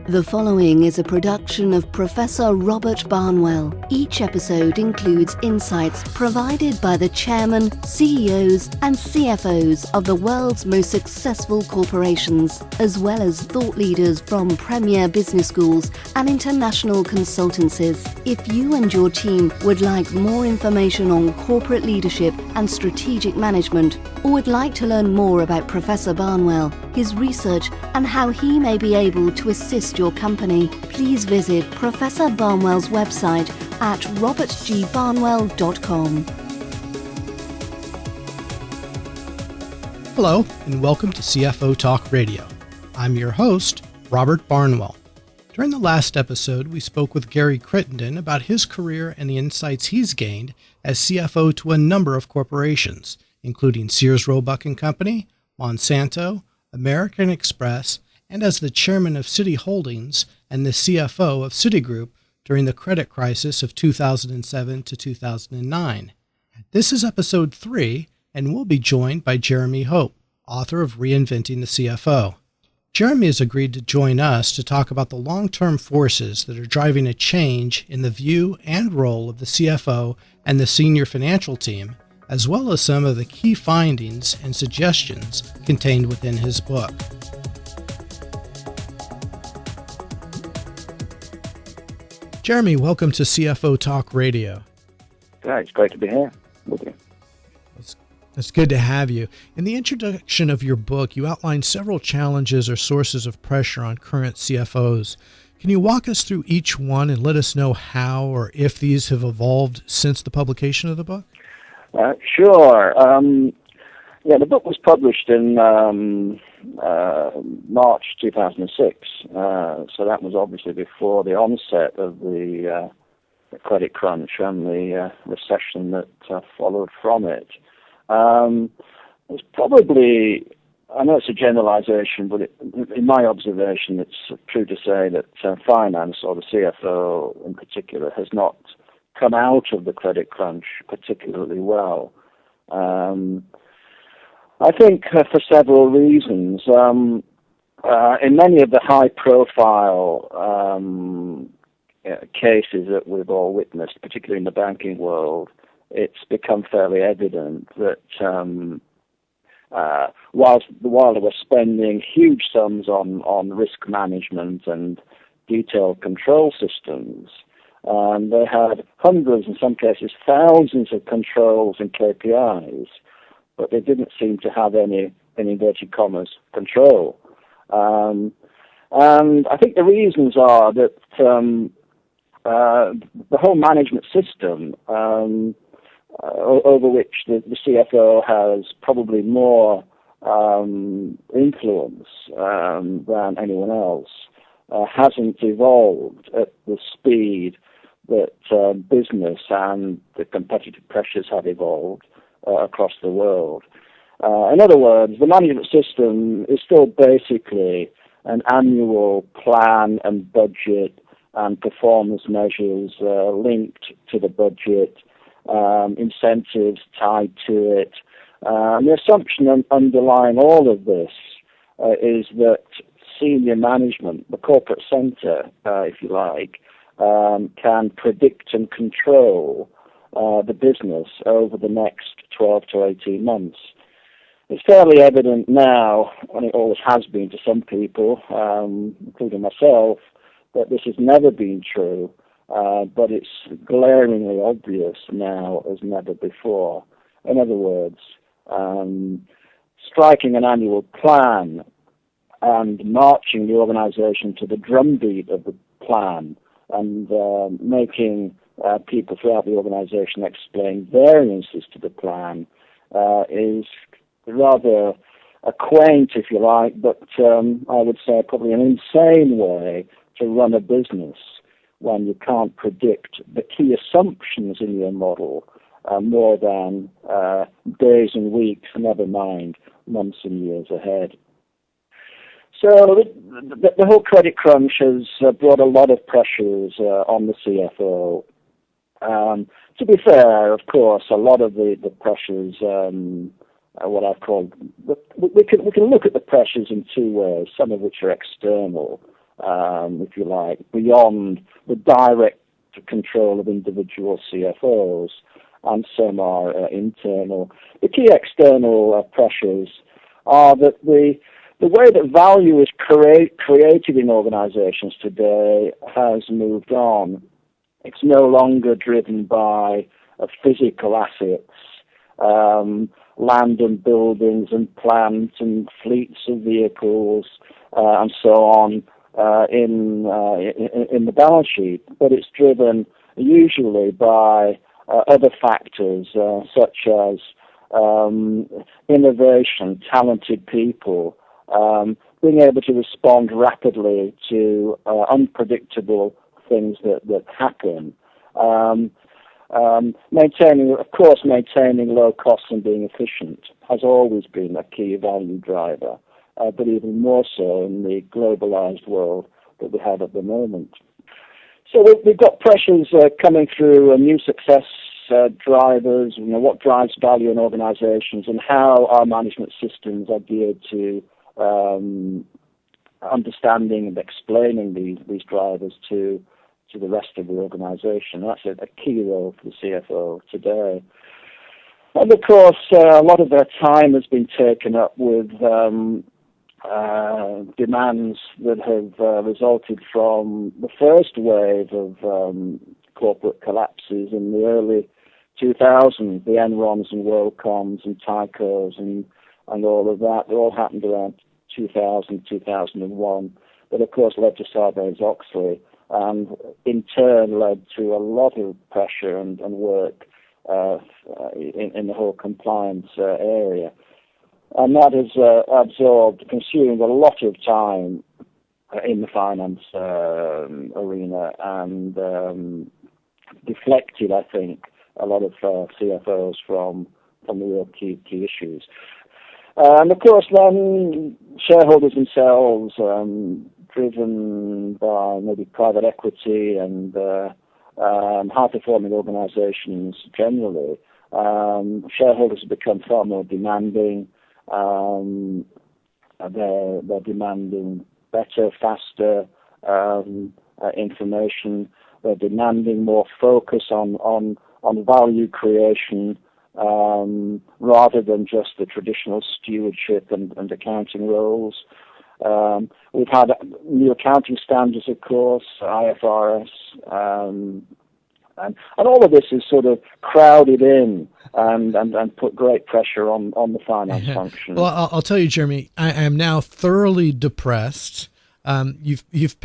The following is a production of Professor Robert Barnwell. Each episode includes insights provided by the chairman, CEOs, and CFOs of the world's most successful corporations, as well as thought leaders from premier business schools and international consultancies. If you and your team would like more information on corporate leadership and strategic management, or would like to learn more about Professor Barnwell, his research, and how he may be able to assist your company, please visit Professor Barnwell's website at robertgbarnwell.com. Hello, and welcome to CFO Talk Radio. I'm your host, Robert Barnwell. During the last episode, we spoke with Gary Crittenden about his career and the insights he's gained as CFO to a number of corporations, including Sears Roebuck and Company, Monsanto, American Express, and as the chairman of Citi Holdings and the CFO of Citigroup during the credit crisis of 2007 to 2009. This is episode 3, and we'll be joined by Jeremy Hope, author of Reinventing the CFO. Jeremy has agreed to join us to talk about the long-term forces that are driving a change in the view and role of the CFO and the senior financial team, as well as some of the key findings and suggestions contained within his book. Jeremy, welcome to CFO Talk Radio. Yeah, it's great to be here with you. It's good to have you. In the introduction of your book, you outline several challenges or sources of pressure on current CFOs. Can you walk us through each one and let us know how or if these have evolved since the publication of the book? Sure. The book was published in March 2006, so that was obviously before the onset of the credit crunch and the recession that followed from it. It's probably, I know it's a generalization, but in my observation, it's true to say that finance, or the CFO in particular, has not come out of the credit crunch particularly well. I think for several reasons. In many of the high-profile cases that we've all witnessed, particularly in the banking world, it's become fairly evident that while they were spending huge sums on risk management and detailed control systems, they had hundreds, in some cases thousands of controls and KPIs, but they didn't seem to have any, in inverted commas, control. And I think the reasons are that the whole management system over which the CFO has probably more influence than anyone else hasn't evolved at the speed that business and the competitive pressures have evolved across the world. In other words, the management system is still basically an annual plan and budget and performance measures linked to the budget, incentives tied to it. The assumption underlying all of this is that senior management, the corporate center, if you like, can predict and control the business over the next 12 to 18 months. It's fairly evident now, and it always has been to some people, including myself, that this has never been true, but it's glaringly obvious now as never before. In other words, striking an annual plan and marching the organization to the drumbeat of the plan and making people throughout the organization explain variances to the plan is rather a quaint, if you like, but I would say probably an insane way to run a business when you can't predict the key assumptions in your model more than days and weeks, never mind months and years ahead. So the whole credit crunch has brought a lot of pressures on the CFO. To be fair, of course, a lot of the pressures, what I've called, we can look at the pressures in two ways, some of which are external if you like, beyond the direct control of individual CFOs, and some are internal. The key external pressures are that the way that value is created in organizations today has moved on. It's no longer driven by physical assets, land and buildings and plants and fleets of vehicles and so on in the balance sheet, but it's driven usually by other factors such as innovation, talented people, being able to respond rapidly to unpredictable things that happen. Maintaining low costs and being efficient has always been a key value driver, but even more so in the globalized world that we have at the moment. So we've got pressures coming through, new success drivers, what drives value in organizations and how our management systems are geared to understanding and explaining these drivers to the rest of the organization. That's a key role for the CFO today. And of course, a lot of their time has been taken up with demands that have resulted from the first wave of corporate collapses in the early 2000s, the Enrons and WorldComs and Tycos and all of that. They all happened around 2000, 2001, but of course led to Sarbanes-Oxley, and in turn led to a lot of pressure and work in the whole compliance area. And that has consumed a lot of time in the finance arena and deflected, I think, a lot of CFOs from the real key issues. And of course, then shareholders themselves, driven by maybe private equity and high-performing organizations generally, shareholders have become far more demanding. They're demanding better, faster information. They're demanding more focus on value creation rather than just the traditional stewardship and accounting roles. We've had new accounting standards, of course, IFRS, and all of this is sort of crowded in and put great pressure on the finance function. Well, I'll tell you, Jeremy, I am now thoroughly depressed. You've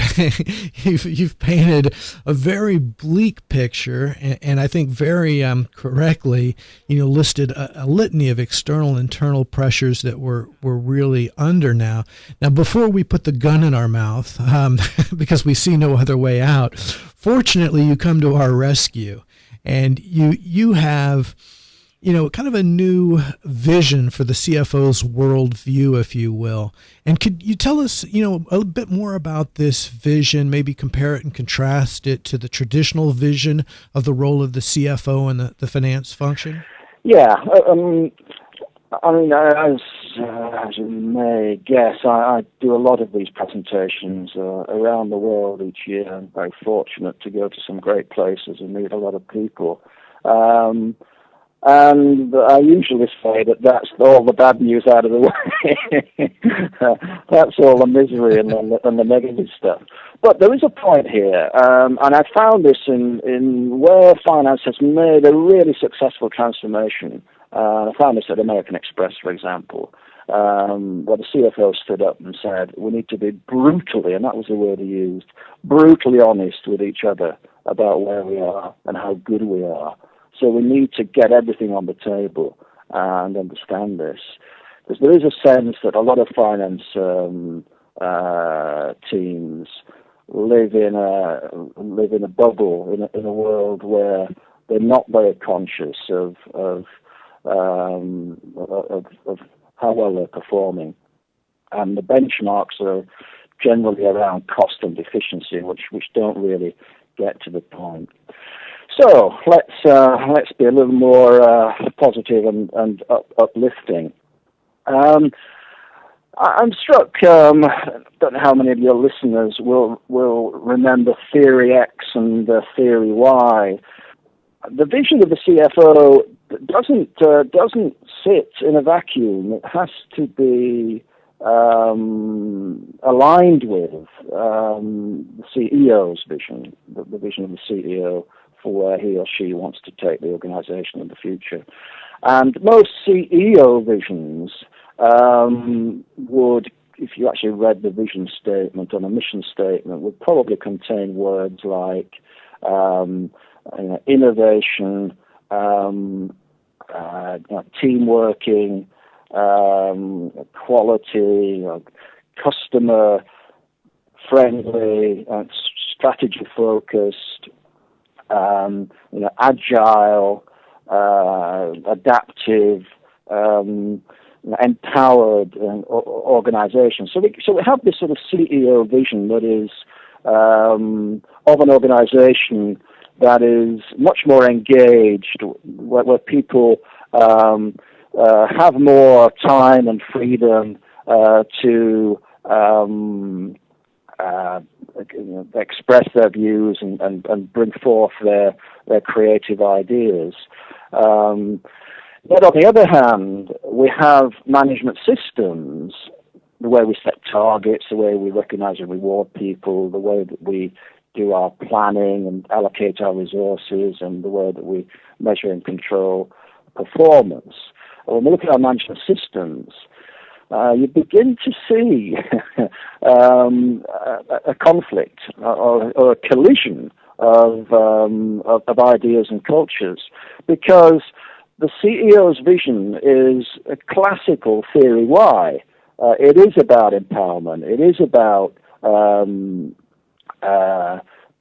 painted a very bleak picture, and I think very correctly, listed a litany of external and internal pressures that we're really under now. Now, before we put the gun in our mouth, because we see no other way out, fortunately, you come to our rescue, and you have kind of a new vision for the CFO's worldview, if you will. And could you tell us, a bit more about this vision, maybe compare it and contrast it to the traditional vision of the role of the CFO and the finance function? Yeah. As you may guess, I do a lot of these presentations around the world each year. I'm very fortunate to go to some great places and meet a lot of people. And I usually say that that's all the bad news out of the way. That's all the misery and the negative stuff. But there is a point here, and I found this in where finance has made a really successful transformation. I found this at American Express, for example, where the CFO stood up and said, we need to be brutally, and that was the word he used, brutally honest with each other about where we are and how good we are. So we need to get everything on the table and understand this. Because there is a sense that a lot of finance teams live in a bubble, in a world where they're not very conscious of how well they're performing. And the benchmarks are generally around cost and efficiency, which don't really get to the point. So let's be a little more positive and uplifting. I'm struck. Don't know how many of your listeners will remember Theory X and Theory Y. The vision of the CFO doesn't sit in a vacuum. It has to be aligned with the CEO's vision, the vision of the CEO for where he or she wants to take the organization in the future. And most CEO visions would, if you actually read the vision statement or the mission statement, would probably contain words like innovation, team working, quality, customer friendly, strategy focused, agile, adaptive, empowered organization. So we have this sort of CEO vision that is of an organization that is much more engaged, where people have more time and freedom to express their views and bring forth their creative ideas. But on the other hand, we have management systems, the way we set targets, the way we recognize and reward people, the way that we do our planning and allocate our resources, and the way that we measure and control performance. When we look at our management systems, you begin to see a conflict or a collision of ideas and cultures, because the CEO's vision is a classical Theory Y. It is about empowerment. It is about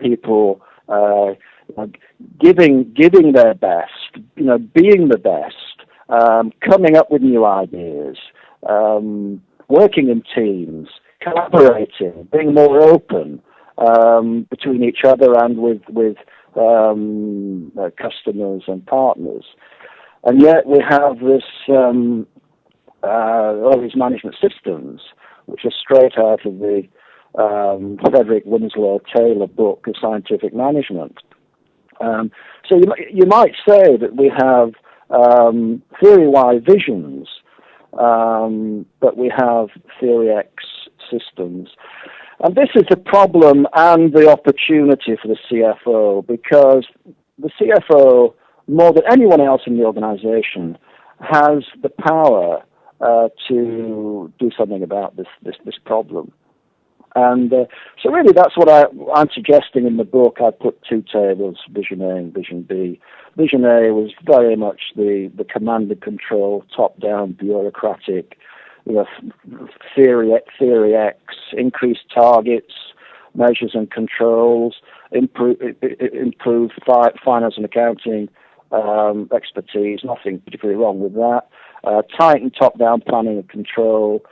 people giving their best, being the best, coming up with new ideas, working in teams, collaborating, being more open between each other and with customers and partners. And yet we have all these management systems, which are straight out of the Frederick Winslow Taylor book of scientific management. So you might say that we have Theory Y visions, but we have Theory X systems. And this is the problem and the opportunity for the CFO, because the CFO, more than anyone else in the organization, has the power to do something about this problem. And so really that's what I'm suggesting in the book. I put two tables, Vision A and Vision B. Vision A was very much the command and control, top-down, bureaucratic, Theory X, increased targets, measures and controls, improved finance and accounting expertise, nothing particularly wrong with that. Tighten top-down planning and control,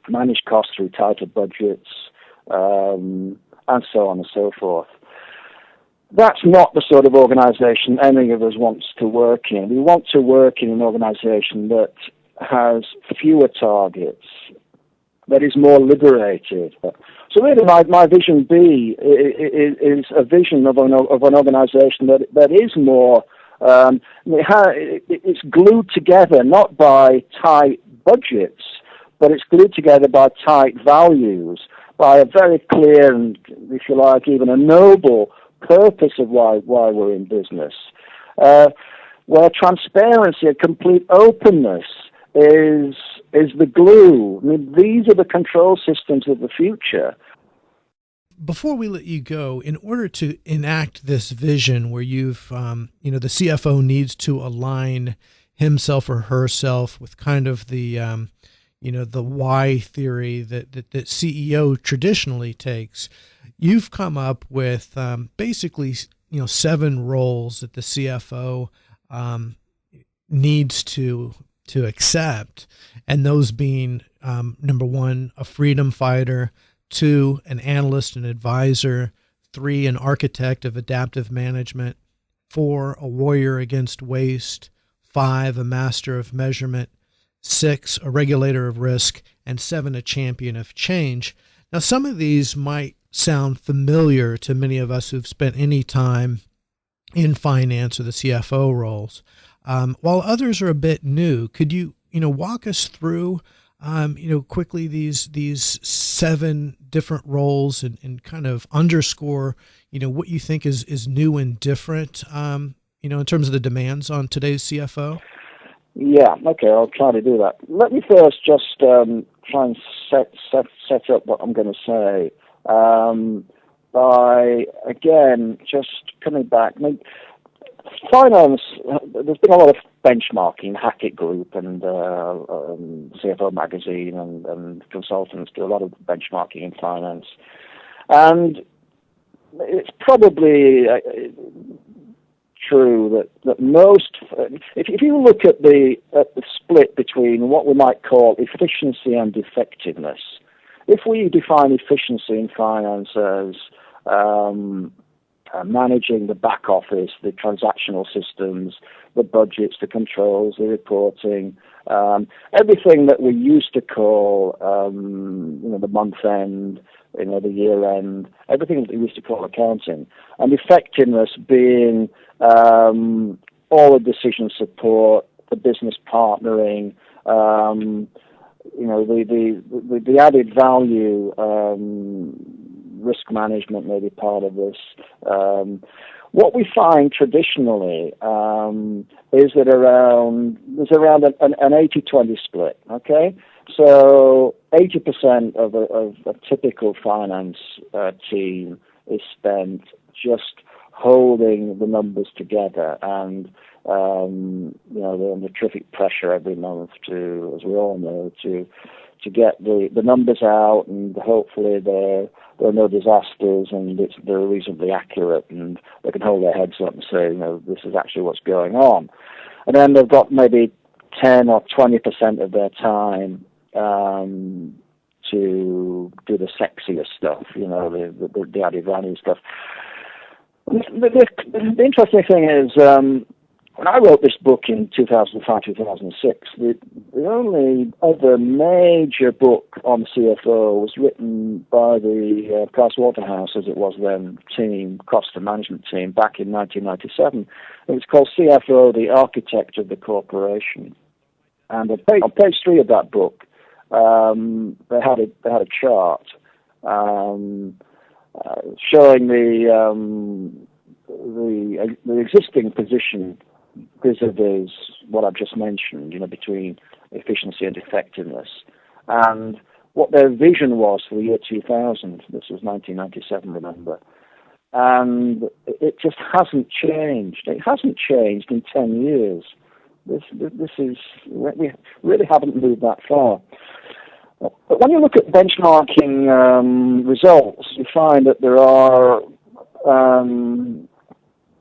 manage costs through tighter budgets, and so on and so forth. That's not the sort of organization any of us wants to work in. We want to work in an organization that has fewer targets, that is more liberated. So really my vision B is a vision of an organization that is more, it's glued together not by tight budgets, but it's glued together by tight values, by a very clear and, if you like, even a noble purpose of why we're in business, where transparency and complete openness is the glue. I mean, these are the control systems of the future. Before we let you go, in order to enact this vision where you've, the CFO needs to align himself or herself with kind of the, the why theory that CEO traditionally takes, you've come up with basically, 7 roles that the CFO needs to accept, and those being number 1, a freedom fighter; 2, an analyst and advisor; 3, an architect of adaptive management; 4, a warrior against waste; 5, a master of measurement; 6, a regulator of risk, and 7, a champion of change. Now, some of these might sound familiar to many of us who've spent any time in finance or the CFO roles, while others are a bit new. Could you walk us through, quickly these 7 different roles and kind of underscore, what you think is new and different, in terms of the demands on today's CFO? Yeah, okay, I'll try to do that. Let me first just try and set up what I'm going to say by, again, just coming back. Finance, there's been a lot of benchmarking. Hackett Group and CFO Magazine and consultants do a lot of benchmarking in finance. And it's probably true that most, if you look at the split between what we might call efficiency and effectiveness, if we define efficiency in finance as managing the back office, the transactional systems, the budgets, the controls, the reporting, everything that we used to call, the month end, the year end, everything that we used to call accounting, and effectiveness being all the decision support, the business partnering, the added value, risk management may be part of this. What we find traditionally is that there's around an 80-20 split, okay? So 80% of a typical finance team is spent just holding the numbers together, and they're under terrific pressure every month to, as we all know, to get the numbers out, and hopefully there are no disasters, and they're reasonably accurate, and they can hold their heads up and say, this is actually what's going on. And then they've got maybe 10 or 20% of their time to do the sexier stuff, the added value stuff. The interesting thing is, when I wrote this book in 2005-2006, the only other major book on CFO was written by the Price Waterhouse, as it was then, cost and management team, back in 1997. It was called CFO, the Architect of the Corporation. And on page 3 of that book, they had a chart showing the existing position vis-a-vis what I've just mentioned, between efficiency and effectiveness, and what their vision was for the year 2000. This was 1997, remember. And it just hasn't changed. It hasn't changed in 10 years. This is, we really haven't moved that far. But when you look at benchmarking results, you find that there are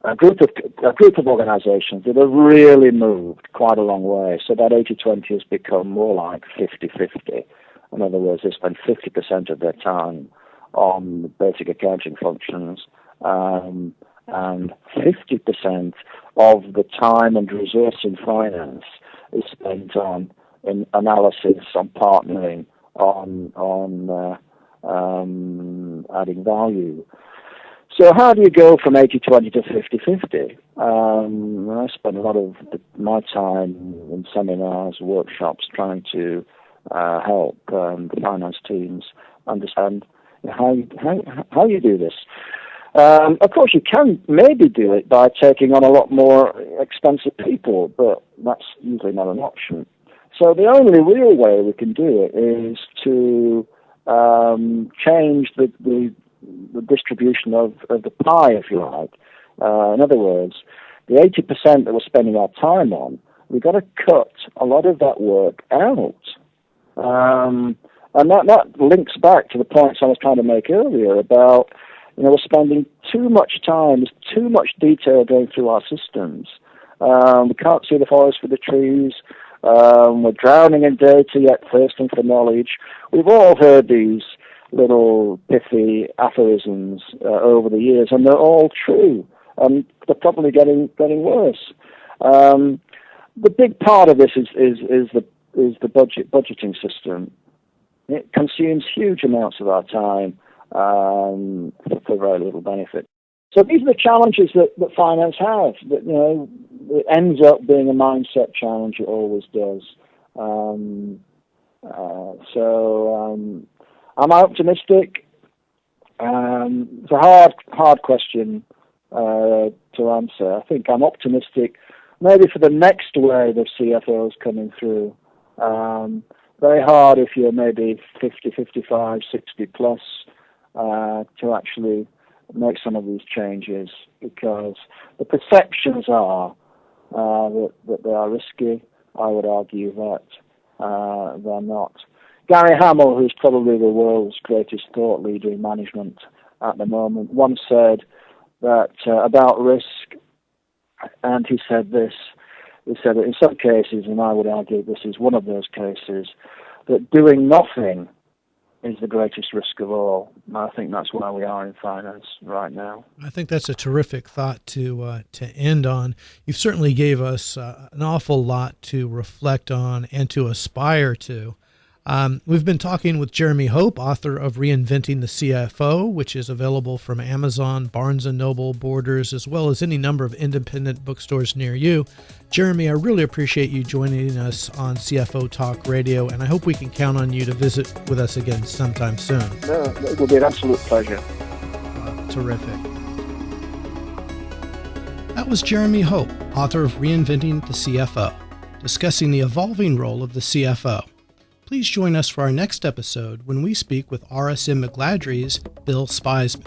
a group of organizations that have really moved quite a long way. So that 80-20 has become more like 50-50. In other words, they spend 50% of their time on basic accounting functions, and 50% of the time and resource in finance is spent on analysis, on partnering, on adding value. So how do you go from 80-20 to 50-50? I spend a lot of my time in seminars, workshops, trying to help the finance teams understand how you do this. Of course, you can maybe do it by taking on a lot more expensive people, but that's usually not an option. So the only real way we can do it is to change the distribution of the pie, if you like. In other words, the 80% that we're spending our time on, we've got to cut a lot of that work out. And that links back to the points I was trying to make earlier about, we're spending too much time, there's too much detail going through our systems. We can't see the forest for the trees. We're drowning in data yet thirsting for knowledge. We've all heard these little pithy aphorisms over the years, and they're all true, and they're probably getting worse. The big part of this is the budgeting system. It consumes huge amounts of our time for very little benefit. So these are the challenges that finance has. That, it ends up being a mindset challenge. It always does. Am I optimistic? It's a hard question to answer. I think I'm optimistic maybe for the next wave of CFOs coming through. Very hard if you're maybe 50, 55, 60 plus to actually make some of these changes, because the perceptions are that they are risky. I would argue that they're not. Gary Hamel, who's probably the world's greatest thought leader in management at the moment, once said that about risk, and he said this, he said that in some cases, and I would argue this is one of those cases, that doing nothing is the greatest risk of all. And I think that's where we are in finance right now. I think that's a terrific thought to end on. You've certainly gave us an awful lot to reflect on and to aspire to. We've been talking with Jeremy Hope, author of Reinventing the CFO, which is available from Amazon, Barnes & Noble, Borders, as well as any number of independent bookstores near you. Jeremy, I really appreciate you joining us on CFO Talk Radio, and I hope we can count on you to visit with us again sometime soon. No, it will be an absolute pleasure. Terrific. That was Jeremy Hope, author of Reinventing the CFO, discussing the evolving role of the CFO. Please join us for our next episode when we speak with RSM McGladrey's Bill Spiesman.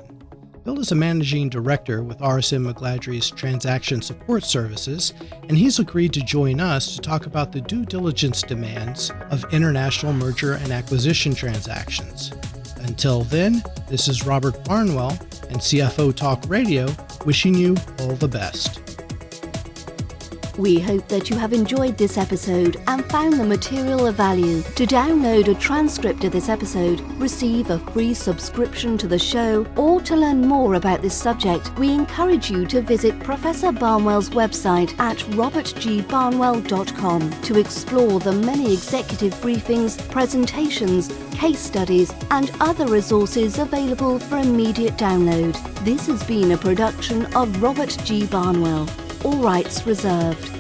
Bill is a managing director with RSM McGladrey's Transaction Support Services, and he's agreed to join us to talk about the due diligence demands of international merger and acquisition transactions. Until then, this is Robert Barnwell and CFO Talk Radio wishing you all the best. We hope that you have enjoyed this episode and found the material of value. To download a transcript of this episode, receive a free subscription to the show, or to learn more about this subject, we encourage you to visit Professor Barnwell's website at robertgbarnwell.com to explore the many executive briefings, presentations, case studies, and other resources available for immediate download. This has been a production of Robert G. Barnwell. All rights reserved.